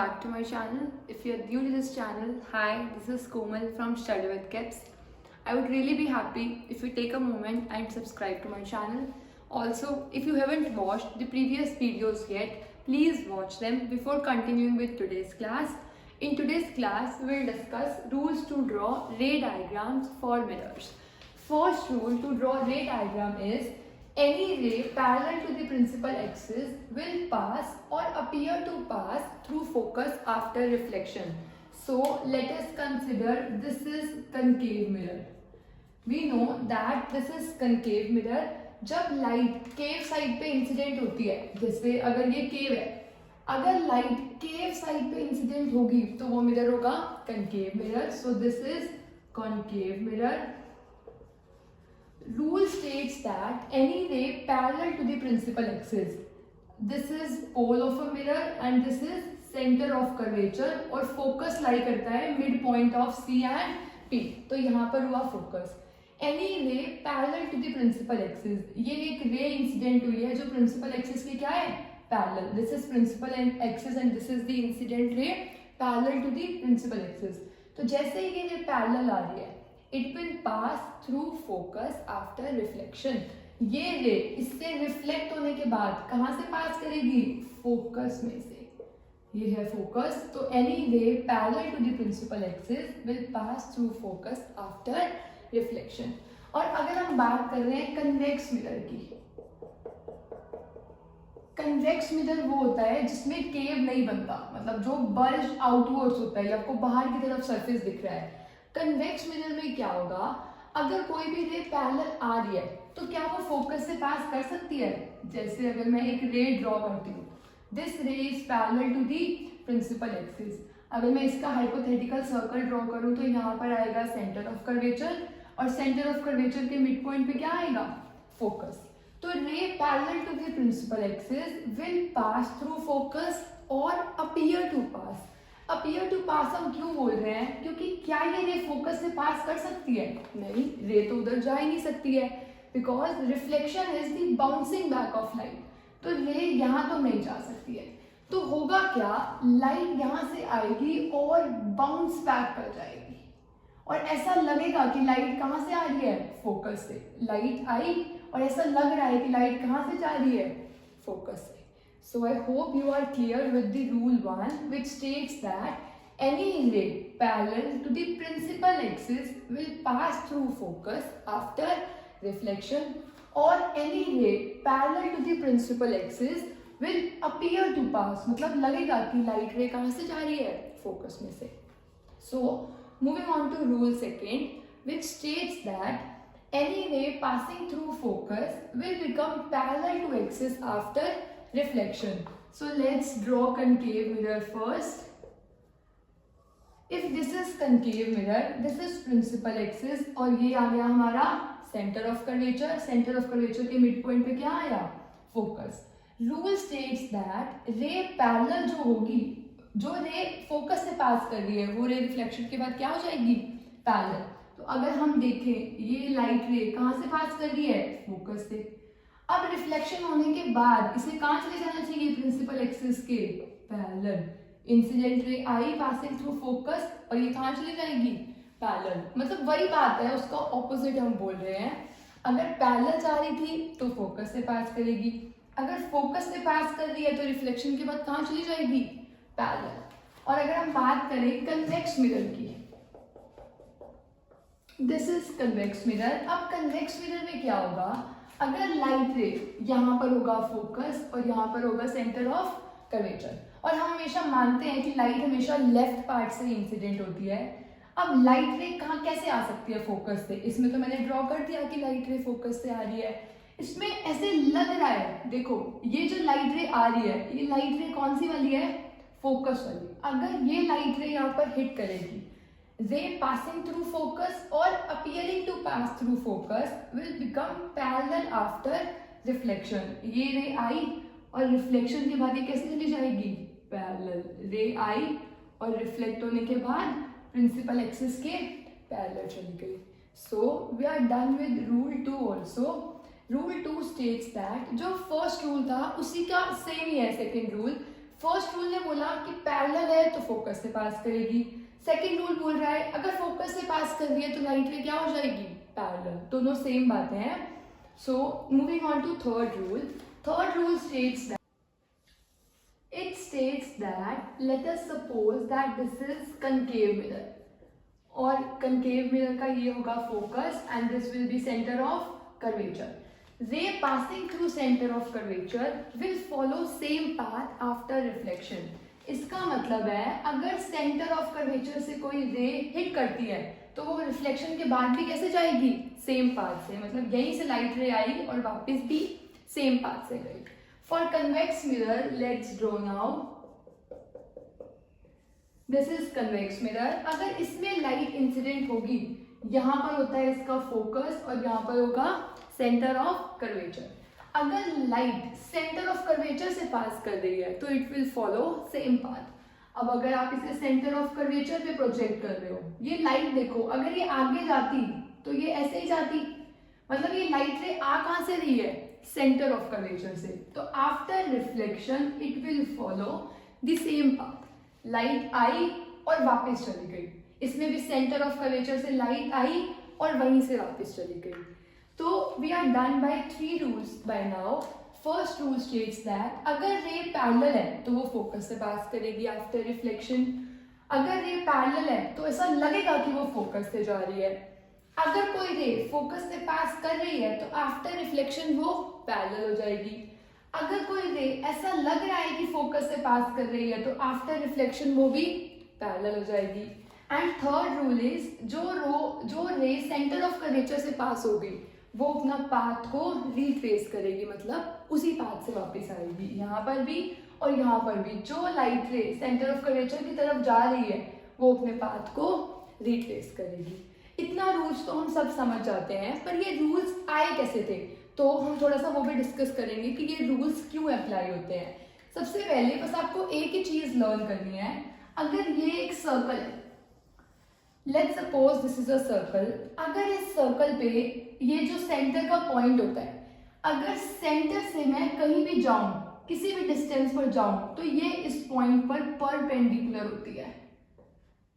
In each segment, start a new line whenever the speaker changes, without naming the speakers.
back to my channel. If you're new to this channel, hi, this is Komal from Study with Kids. I would really be happy if you take a moment and subscribe to my channel. Also, if you haven't watched the previous videos yet, please watch them before continuing with today's class. In today's class, we'll discuss rules to draw ray diagrams for mirrors. First rule to draw ray diagram is any ray parallel to the principal axis will pass or appear to pass through focus after reflection. So let us consider this is concave mirror. We know that this is concave mirror. जब light केव side पे incident होती है, जैसे अगर ये केव है, अगर light केव side पे इंसिडेंट होगी तो वो मिरर होगा concave mirror. So this is concave mirror. Rule states that any ray parallel to the principal axis. This is pole of a mirror and this is center of curvature और focus lie करता है mid point of C and P. तो यहाँ पर हुआ focus. Any ray parallel to the principal axis. ये एक ray incident हुई है जो principal axis की क्या है? Parallel. This is principal axis and this is the incident ray parallel to the principal axis. तो जैसे ही ये ray parallel आ रही है, it will pass through focus after reflection. ये रे इससे रिफ्लेक्ट होने के बाद कहाँ से पास करेगी? फोकस में से. ये है फोकस. तो any ray parallel to the principal axis will pass through focus after reflection. और अगर हम बात कर रहे हैं कन्वेक्स मिरर की, कन्वेक्स मिरर वो होता है जिसमें केव नहीं बनता, मतलब जो बल्ज आउटवर्ड्स होता है, आपको बाहर की तरफ सरफेस दिख रहा है. कन्वेक्स मिरर में क्या होगा? अगर कोई भी रे पैरेलल आ रही है तो क्या वो फोकस से पास कर सकती है? जैसे अगर मैं एक रे ड्रॉ करती हूँ, this ray is parallel to the principal axis. अगर मैं इसका हाइपोथेटिकल सर्कल ड्रॉ करूँ तो यहाँ पर आएगा सेंटर ऑफ कर्वेचर और सेंटर ऑफ कर्वेचर के मिड पॉइंट पे क्या आएगा? फोकस. तो ray parallel to the principal axis will pass through focus और appear to pass. Appear to pass हम क्यों बोल रहे हैं? क्योंकि क्या ये रे फोकस से पास कर सकती है? नहीं, रे तो उधर जा ही नहीं सकती है, because reflection is the bouncing back of light. तो रे यहाँ तो नहीं जा सकती है. तो होगा क्या? लाइट यहाँ से आएगी और बाउंस बैक कर जाएगी और ऐसा लगेगा कि लाइट कहाँ से आ रही है? फोकस से. लाइट आई और ऐसा लग रहा है कि लाइट कहाँ से जा रही है? फोकस से. So I hope you are clear with the rule 1, which states that any ray parallel to the principal axis will pass through focus after reflection, or any ray parallel to the principal axis will appear to pass. मतलब लगेगा कि light ray कहाँ से जा रही है? Focus में से. So moving on to rule 2, which states that any ray passing through focus will become parallel to axis after reflection. So let's draw concave mirror first. If this is concave mirror, this is principal axis और ये आ गया हमारा center of curvature. Center of curvature के mid point पे क्या आया? Focus. Rule states that ray parallel जो होगी, जो ray focus से पास कर रही है, वो ray reflection के बाद क्या हो जाएगी? Parallel. तो अगर हम देखें ये light ray कहाँ से पास कर रही है? Focus से. अब रिफ्लेक्शन होने के बाद इसे कहाँ चले जाना चाहिए? प्रिंसिपल एक्सिस के पैरेलल. इंसिडेंट रे आई पासिंग थ्रू फोकस और ये कहाँ चली जाएगी? पैरेलल. मतलब वही बात है, उसका ऑपोजिट हम बोल रहे हैं. अगर पैरेलल जा रही थी तो फोकस से पास करेगी, अगर फोकस से पास कर रही है तो रिफ्लेक्शन के बाद कहाँ चली जाएगी? पैरेलल. और अगर हम बात करें कन्वेक्स मिरर की, दिस इज कन्वेक्स मिरर. अब कन्वेक्स मिरर में क्या होगा? अगर लाइट रे यहाँ पर होगा फोकस और यहाँ पर होगा सेंटर ऑफ कर्वेचर, और हम हमेशा मानते हैं कि लाइट हमेशा लेफ्ट पार्ट से इंसिडेंट होती है. अब लाइट रे कहाँ कैसे आ सकती है? फोकस से. इसमें तो मैंने ड्रॉ कर दिया कि लाइट रे फोकस से आ रही है. इसमें ऐसे लग रहा है, देखो ये जो लाइट रे आ रही है, ये लाइट रे कौन सी वाली है? फोकस वाली. अगर ये लाइट रे यहाँ पर हिट करेगी, ray passing through focus or appearing to pass through focus will become parallel after reflection. ये रे आई और रिफ्लेक्शन के बाद ये कैसे चली जाएगी? पैरेलल. रे आई और रिफ्लेक्ट होने के बाद प्रिंसिपल एक्सिस के पैरेलल चली गई. So we are done with rule 2 also. Rule 2 states that जो फर्स्ट रूल था उसी का सेम ही है सेकेंड रूल. फर्स्ट रूल ने बोला कि पैरेलल है तो फोकस से पास करेगी, सेकंड रूल बोल रहा है अगर फोकस से पास कर रही है तो लाइट रे क्या हो जाएगी, पैरेलल। दोनों सेम बातें हैं। So moving on to third rule states that it states that let us suppose that this is concave mirror, और concave mirror का ये होगा focus and this will be center of curvature. Ray passing through center of curvature will follow same path after reflection. इसका मतलब है अगर center of curvature से कोई ray hit करती है तो वो reflection के बाद भी कैसे जाएगी, same path से, मतलब यहीं से light ray आई और वापस भी same path से गई। For convex mirror, let's draw now. This is convex mirror. अगर इसमें लाइट इंसिडेंट होगी, यहाँ पर होता है इसका फोकस और यहाँ पर होगा सेंटर ऑफ कर्वेचर। अगर लाइट सेंटर ऑफ कर्वेचर से पास कर रही है तो it will follow same path. अब अगर आप इसे सेंटर ऑफ कर्वेचर पे प्रोजेक्ट कर रहे हो, ये लाइट देखो, अगर ये आगे जाती तो ये ऐसे ही जाती, मतलब ये लाइट रे आ कहाँ से रही है, सेंटर ऑफ कर्वेचर से। तो after reflection it will follow the same path. Light आई और वापस चली गई, इसमें भी सेंटर ऑफ कर्वेचर से लाइट आई और वहीं से वापस चली गई। तो we are done by 3 rules by now. First rule states that अगर रे पैरेलल है तो वो फोकस से पास करेगी आफ्टर रिफ्लेक्शन। अगर रे पैरेलल है तो ऐसा लगेगा कि वो फोकस से जा रही है। अगर कोई रे फोकस से पास कर रही है तो आफ्टर रिफ्लेक्शन वो पैरेलल हो जाएगी। अगर कोई रे ऐसा लग रहा है कि फोकस से पास कर रही है तो आफ्टर रिफ्लेक्शन वो भी पैरेलल हो जाएगी। एंड थर्ड रूल इज जो रे सेंटर ऑफ कर्वेचर से पास होगी वो अपना पाथ को रिट्रेस करेगी, मतलब उसी पाथ से वापस आएगी, यहाँ पर भी और यहाँ पर भी। जो लाइट रे सेंटर ऑफ कर्वेचर की तरफ जा रही है वो अपने पाथ को रिट्रेस करेगी। इतना रूल्स तो हम सब समझ जाते हैं, पर ये रूल्स आए कैसे थे तो हम थोड़ा सा वो भी डिस्कस करेंगे कि ये रूल्स क्यों अप्लाई होते हैं। सबसे पहले बस आपको एक ही चीज लर्न करनी है। अगर ये एक सर्कल है, let's suppose this is a circle, अगर इस सर्कल पे ये जो सेंटर का पॉइंट होता है, अगर सेंटर से मैं कहीं भी जाऊं, किसी भी डिस्टेंस पर जाऊं, तो ये इस पॉइंट पर परपेंडिकुलर होती है।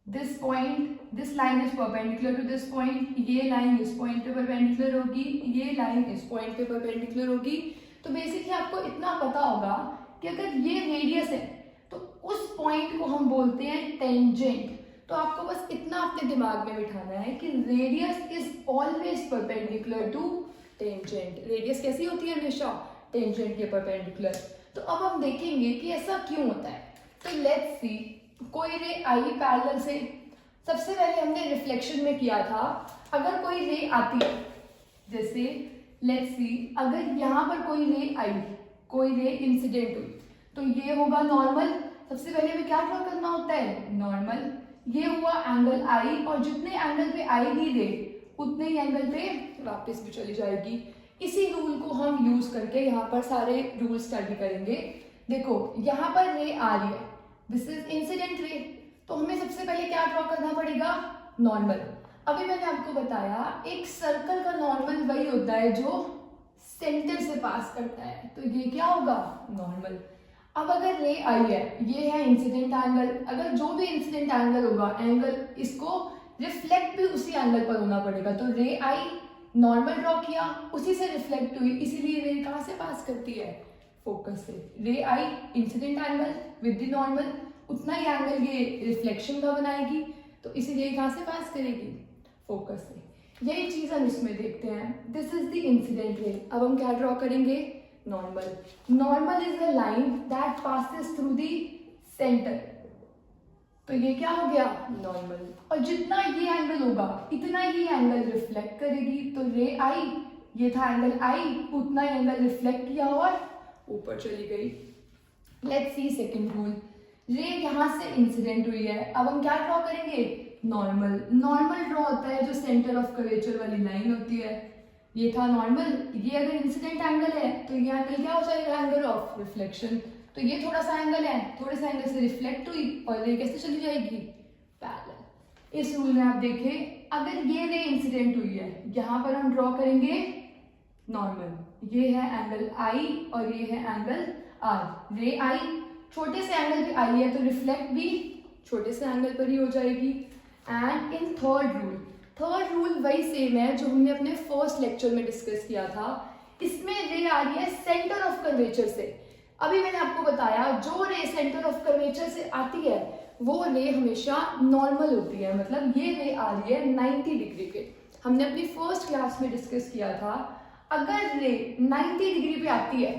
This point, this line is perpendicular to this point, ये लाइन इस पॉइंट पे परपेंडिकुलर होगी, ये लाइन इस पॉइंट पे परपेंडिकुलर होगी। तो बेसिकली आपको इतना पता होगा कि अगर ये रेडियस है तो उस पॉइंट को हम बोलते हैं टेंजेंट। तो आपको बस इतना अपने दिमाग में बिठाना है कि radius is always perpendicular to tangent. Radius कैसी होती है, हमेशा टेंजेंट के परपेंडिकुलर। तो अब हम देखेंगे कि ऐसा क्यों होता है। तो लेट्स सी, कोई रे आई पैरेलल से, सबसे पहले हमने रिफ्लेक्शन में किया था, अगर कोई रे आती है, जैसे लेट्स सी अगर यहाँ पर कोई रे आई, कोई रे इंसिडेंट हुई, तो ये होगा नॉर्मल। सबसे पहले हमें क्या ड्रॉ करना होता है, नॉर्मल। ये हुआ एंगल आई, और जितने एंगल पे आएगी रे उतने ही एंगल पे वापस भी चली जाएगी। इसी रूल को हम यूज करके यहाँ पर सारे रूल स्टडी करेंगे। देखो यहाँ पर रे आ रही है, दिस इज इंसिडेंट रे, तो हमें सबसे पहले क्या ड्रॉ करना पड़ेगा, नॉर्मल। अभी मैंने आपको बताया एक सर्कल का नॉर्मल वही होता है जो सेंटर से पास करता है, तो ये क्या होगा, नॉर्मल। अब अगर रे आई है, ये है इंसिडेंट एंगल, अगर जो भी इंसिडेंट एंगल होगा, एंगल इसको रिफ्लेक्ट भी उसी एंगल पर होना पड़ेगा। तो रे आई, नॉर्मल ड्रॉ किया, उसी से रिफ्लेक्ट हुई, इसीलिए रे कहाँ से पास करती है, फोकस से। रे आई incident angle with the normal, उतना ही एंगल ये रिफ्लेक्शन का बनाएगी, तो इसीलिए कहाँ से पास करेगी, फोकस से। यही चीज हम इसमें देखते हैं। This is the incident ray. अब हम क्या ड्रॉ करेंगे, normal. Normal is the line that passes through the centre, तो ये क्या हो गया, नॉर्मल। और जितना ये एंगल होगा इतना ही एंगल रिफ्लेक्ट करेगी, तो रे आई, ये था एंगल आई, उतना ही एंगल रिफ्लेक्ट किया और ऊपर चली गई। Let's see second rule. रे यहाँ से इंसिडेंट हुई है, अब हम क्या ड्रॉ करेंगे, नॉर्मल। नॉर्मल ड्रॉ होता है जो सेंटर ऑफ कर्वेचर वाली लाइन होती है, ये था नॉर्मल। ये अगर इंसिडेंट एंगल है तो ये एंगल क्या हो जाएगा, एंगल ऑफ रिफ्लेक्शन। तो ये थोड़ा सा एंगल है, थोड़े से एंगल से रिफ्लेक्ट हुई और ये कैसे चली जाएगी, पैरेलल। इस रूल में आप देखें, अगर ये रे इंसिडेंट हुई है, यहाँ पर हम ड्रॉ करेंगे नॉर्मल। ये है एंगल आई और ये है एंगल आर। रे आई, छोटे से एंगल पे आई है तो रिफ्लेक्ट भी छोटे से एंगल पर ही हो जाएगी। एंड इन थर्ड रूल वही सेम है जो हमने अपने फर्स्ट लेक्चर में डिस्कस किया था। इसमें रे आ रही है सेंटर ऑफ कर्वेचर से। अभी मैंने आपको बताया जो रे सेंटर ऑफ कर्वेचर से आती है वो रे हमेशा नॉर्मल होती है, मतलब ये रे आ रही है 90 डिग्री पे। हमने अपनी फर्स्ट क्लास में डिस्कस किया था अगर रे 90 डिग्री पे आती है,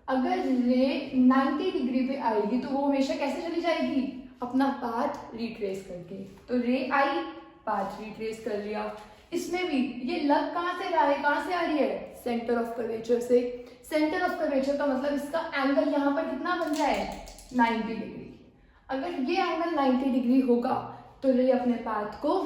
अगर रे 90 डिग्री पे आएगी तो वो हमेशा कैसे चली जाएगी, अपना पाथ रिट्रेस करके। तो रे आई, पाथ रिट्रेस कर लिया। इसमें भी ये लग कहाँ से रहा है, कहाँ से आ रही है, सेंटर ऑफ कर्वेचर से। सेंटर ऑफ कर्वेचर का मतलब इसका एंगल यहाँ पर कितना बन रहा है, 90 डिग्री। अगर ये एंगल 90 डिग्री होगा तो रे अपने पाथ को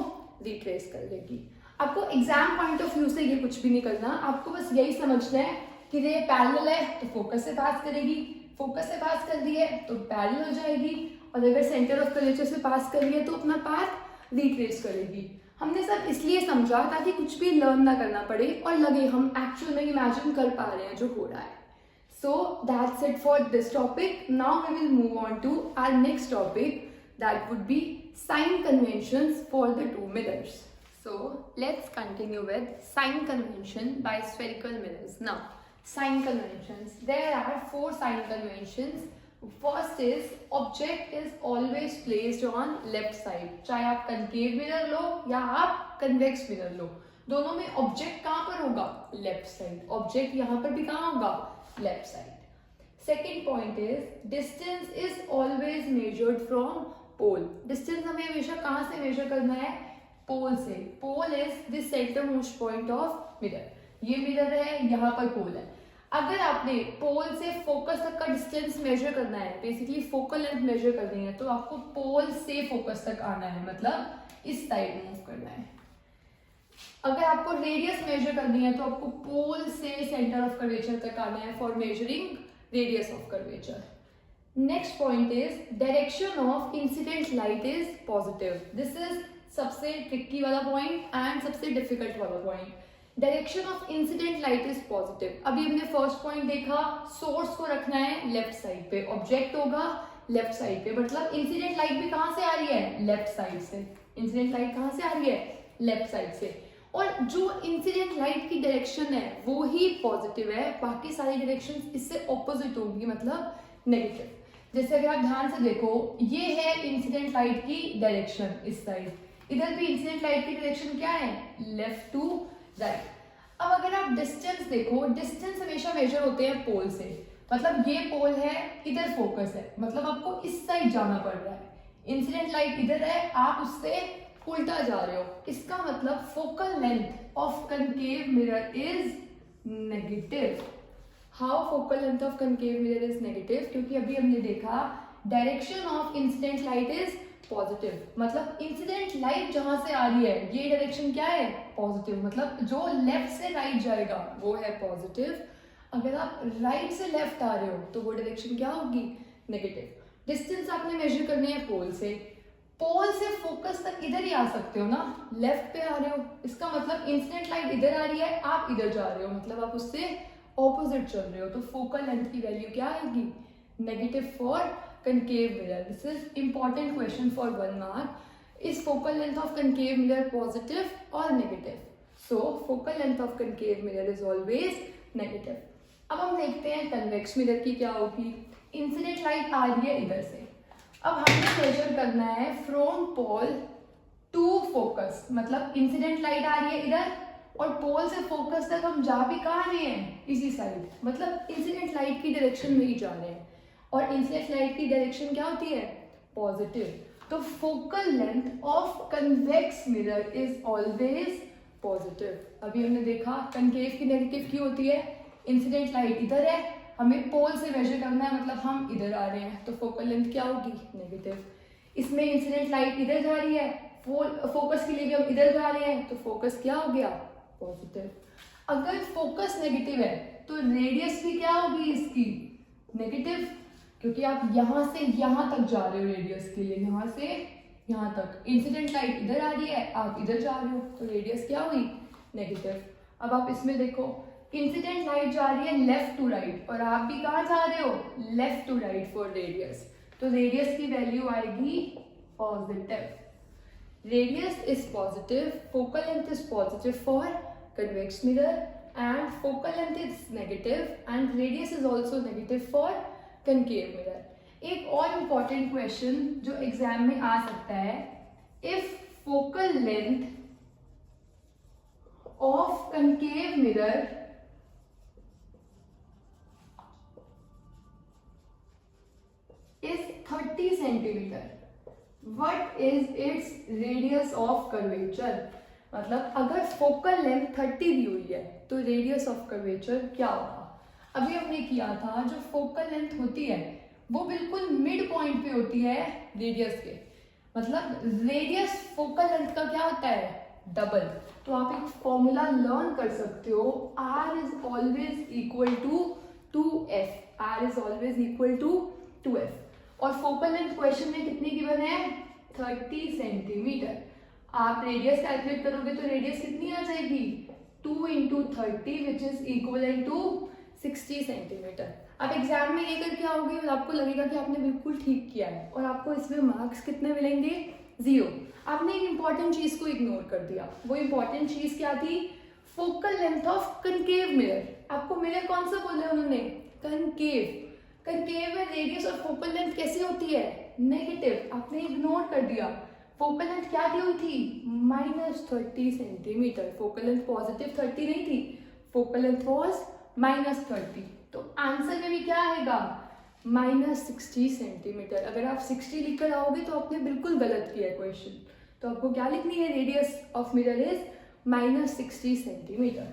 रिट्रेस कर लेगी। आपको एग्जाम पॉइंट ऑफ व्यू से ये कुछ भी नहीं करना, आपको बस यही समझना है कि रे पैरेलल है तो फोकस से पास करेगी, फोकस से पास कर रही है तो पैरेलल हो जाएगी, और अगर सेंटर ऑफ कर्वेचर से पास कर रही है तो अपना पाथ रिट्रेस करेगी। हमने सब इसलिए समझा ताकि कुछ भी लर्न ना करना पड़े और लगे हम एक्चुअल में इमेजिन कर पा रहे हैं जो हो रहा है। So that's it for this topic. Now we will move on to our next topic, that would be sign conventions for the two mirrors. So let's continue with sign convention by spherical mirrors. Now, sign conventions. There are 4 sign conventions. First is object is always placed on left side. चाहे आप concave mirror लो या आप convex mirror लो, दोनों में object कहाँ पर होगा, left side. Object यहाँ पर भी कहाँ होगा, left side. Second point is distance is always measured from pole. Distance हमें हमेशा कहाँ से measure करना है, pole से. Pole is the centermost point of mirror. ये mirror है, यहाँ पर pole है. अगर आपने पोल से फोकस तक का डिस्टेंस मेजर करना है, बेसिकली फोकल लेंथ मेजर करनी है, तो आपको पोल से फोकस तक आना है, मतलब इस साइड मूव करना है। अगर आपको रेडियस मेजर करनी है तो आपको पोल से सेंटर ऑफ कर्वेचर तक आना है for measuring radius of curvature. Next point is direction of incident light is positive. This is सबसे ट्रिकी वाला पॉइंट एंड सबसे डिफिकल्ट वाला point. Direction of incident light is positive. अभी हमने फर्स्ट पॉइंट देखा, सोर्स को रखना है लेफ्ट साइड पे, ऑब्जेक्ट होगा लेफ्ट साइड पे, मतलब इंसिडेंट लाइट भी कहां से आ रही है, लेफ्ट साइड से। इंसिडेंट लाइट कहां से आ रही है, लेफ्ट साइड से। और जो इंसिडेंट लाइट की डायरेक्शन है वो ही पॉजिटिव है, बाकी सारी डायरेक्शन इससे ऑपोजिट होंगी, मतलब नेगेटिव। जैसे अगर आप ध्यान से देखो, ये है इंसिडेंट लाइट की डायरेक्शन इस साइड, इधर भी इंसिडेंट लाइट की डायरेक्शन क्या है, लेफ्ट टू राइट। अब अगर आप डिस्टेंस देखो, डिस्टेंस हमेशा मेजर होते हैं पोल से, मतलब ये पोल है, इधर फोकस है, मतलब आपको इस साइड जाना पड़ रहा है। इंसिडेंट लाइट इधर है, आप उससे उल्टा जा रहे हो, इसका मतलब focal length of concave mirror is negative. How focal length of concave mirror is negative, क्योंकि अभी हमने देखा direction of incident light is positive, मतलब इंसिडेंट लाइट जहां से आ रही है ये डायरेक्शन क्या है, पॉजिटिव, मतलब जो लेफ्ट से राइट जाएगा वो है पॉजिटिव। अगर आप राइट से लेफ्ट आ रहे हो तो वो डायरेक्शन क्या होगी, नेगेटिव। डिस्टेंस आपने मेजर करनी है पोल से, पोल से फोकस तक इधर ही आ सकते हो ना, लेफ्ट पे आ रहे हो, इसका मतलब इंसिडेंट लाइट इधर आ रही है, आप इधर जा रहे हो, मतलब आप उससे ऑपोजिट चल रहे हो, तो फोकल लेंथ की वैल्यू क्या आएगी, negative for concave mirror. This is important question for 1 mark. Is focal length of concave mirror positive or negative? So focal length of concave mirror is always negative. अब हम देखते हैं convex mirror की क्या होगी। Incident light आ रही है इधर से, अब हमने मेजर करना है फ्रॉम पोल टू फोकस, मतलब इंसिडेंट लाइट आ रही है इधर और पोल से फोकस तक हम जा भी कहाँ रहे हैं, इसी साइड, मतलब इंसिडेंट लाइट की डायरेक्शन में ही जा रहे हैं, और इंसिडेंट लाइट की डायरेक्शन क्या होती है, पॉजिटिव। तो focal length of convex mirror is always positive. अभी हमने देखा कनकेव की नेगेटिव क्यों होती है, इंसिडेंट लाइट इधर है, हमें पोल से मेजर करना है, मतलब हम इधर आ रहे हैं, तो फोकल लेंथ क्या होगी, नेगेटिव। इसमें इंसिडेंट लाइट इधर जा रही है, फोकस के लिए भी हम इधर जा रहे हैं, तो फोकस क्या हो गया, पॉजिटिव। अगर फोकस नेगेटिव है तो रेडियस भी क्या होगी इसकी, नेगेटिव, क्योंकि आप यहाँ से यहाँ तक जा रहे हो रेडियस के लिए, यहाँ से यहाँ तक। इंसिडेंट लाइट इधर आ रही है, आप इधर जा रहे हो, तो रेडियस क्या हुई, नेगेटिव। अब आप इसमें देखो, इंसिडेंट लाइट जा रही है लेफ्ट टू राइट और आप भी कहाँ जा रहे हो, left to right for radius, तो रेडियस की वैल्यू आएगी positive. Radius is positive, focal length is positive for convex mirror and focal length is negative and radius is also negative for concave mirror. एक और important question जो exam में आ सकता है, if focal length of concave mirror is 30 centimeter, what is its radius of curvature? मतलब अगर focal length 30 दी हुई है तो रेडियस ऑफ कर्वेचर क्या होगा. अभी हमने किया था जो फोकल लेंथ होती है वो बिल्कुल मिड पॉइंट पे होती है रेडियस के, मतलब रेडियस फोकल लेंथ का क्या होता है, डबल. तो आप एक फॉर्मूला लर्न कर सकते हो, r is always equal to 2f, r is always equal to 2f. और फोकल लेंथ क्वेश्चन में कितनी गिवन है, 30 सेंटीमीटर. आप रेडियस कैलकुलेट करोगे तो रेडियस कितनी आ जाएगी, 2 into 30 which is equal to 60 centimetre. आप एग्जाम में ये करके आओगे और आपको लगेगा कि आपने बिल्कुल ठीक किया है और आपको इसमें मार्क्स कितने मिलेंगे, 0. आपने एक इंपॉर्टेंट चीज को इग्नोर कर दिया. वो इंपॉर्टेंट चीज क्या थी, focal length of concave mirror. आपको मिरर कौन सा बोला उन्होंने, कनकेव. कनकेव में रेडियस और फोकल लेंथ कैसी होती है, नेगेटिव. आपने इग्नोर कर दिया. फोकल लेंथ क्या दी हुई थी, -30 सेंटीमीटर. फोकल लेंथ पॉजिटिव 30 नहीं थी, फोकल लेंथ वॉज -30. तो आंसर में भी क्या आएगा, -60 सेंटीमीटर. अगर आप 60 लिख कर आओगे तो आपने बिल्कुल गलत किया क्वेश्चन. तो आपको क्या लिखनी है, radius of mirror is -60 centimetre.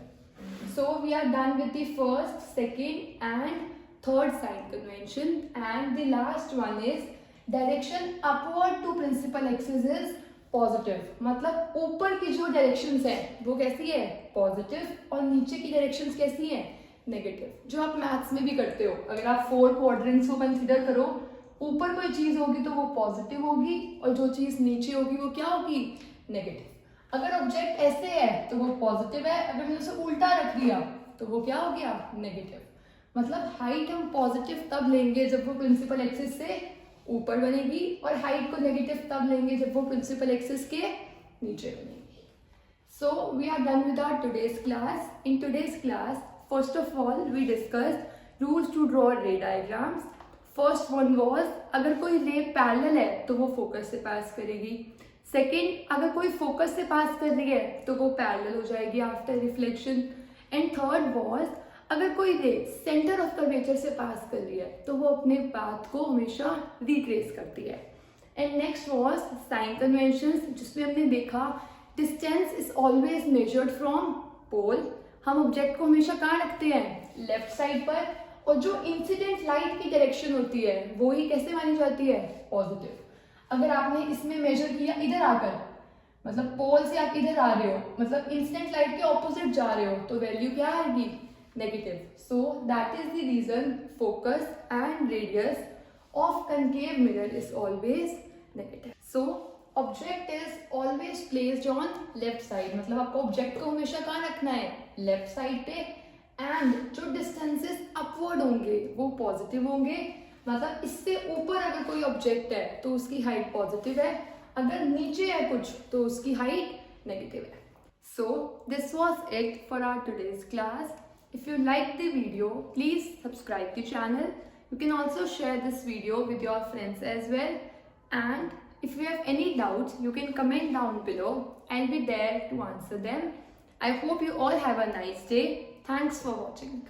So we are done with the first, second and third sign convention and the last one is direction upward to principal axis is positive. मतलब ऊपर की जो डायरेक्शंस है वो कैसी है, पॉजिटिव, और नीचे की डायरेक्शंस कैसी है, नेगेटिव. जो आप मैथ्स में भी करते हो, अगर आप 4 क्वाड्रेंट्स को कंसीडर करो, ऊपर कोई चीज होगी तो वो पॉजिटिव होगी और जो चीज नीचे होगी वो क्या होगी, नेगेटिव. अगर ऑब्जेक्ट ऐसे है तो वो पॉजिटिव है, अगर मैंने उसे उल्टा रख दिया तो वो क्या हो गया, नेगेटिव. मतलब हाइट हम पॉजिटिव तब लेंगे जब वो प्रिंसिपल एक्सिस से ऊपर बनेगी और हाइट को नेगेटिव तब लेंगे जब वो प्रिंसिपल एक्सिस के नीचे बनेगी. So we are done with our today's class. In today's class first of all we discuss rules to draw ray diagrams. First one was, अगर कोई रे पैरेलल है तो वो फोकस से पास करेगी. सेकेंड, अगर कोई फोकस से पास कर रही है तो वो पैरेलल हो जाएगी after reflection. And third was, अगर कोई रे सेंटर ऑफ कर्वेचर से पास कर रही है तो वो अपने पाथ को हमेशा रिट्रेस करती है. And next was sign conventions, जिसमें हमने देखा distance is always measured from pole. हम ऑब्जेक्ट को हमेशा कहाँ रखते हैं, लेफ्ट साइड पर, और जो इंसिडेंट लाइट की डायरेक्शन होती है वो ही कैसे मानी जाती है, पॉजिटिव. अगर आपने इसमें मेजर किया इधर आकर, मतलब पोल से आप इधर आ रहे हो, मतलब इंसिडेंट लाइट के ऑपोजिट जा रहे हो, तो वैल्यू क्या आएगी, negative. So that is the reason focus and radius of concave mirror is always negative. So object is always placed on left side. मतलब आपको object को हमेशा कहाँ रखना है, left side पे. And जो distances upward होंगे वो positive होंगे. मतलब इससे ऊपर अगर कोई object है तो उसकी height positive है, अगर नीचे है कुछ तो उसकी height negative है. So this was it for our today's class. If you like the video, please subscribe the channel. You can also share this video with your friends as well. And if you have any doubts, you can comment down below. I'll be there to answer them. I hope you all have a nice day. Thanks for watching.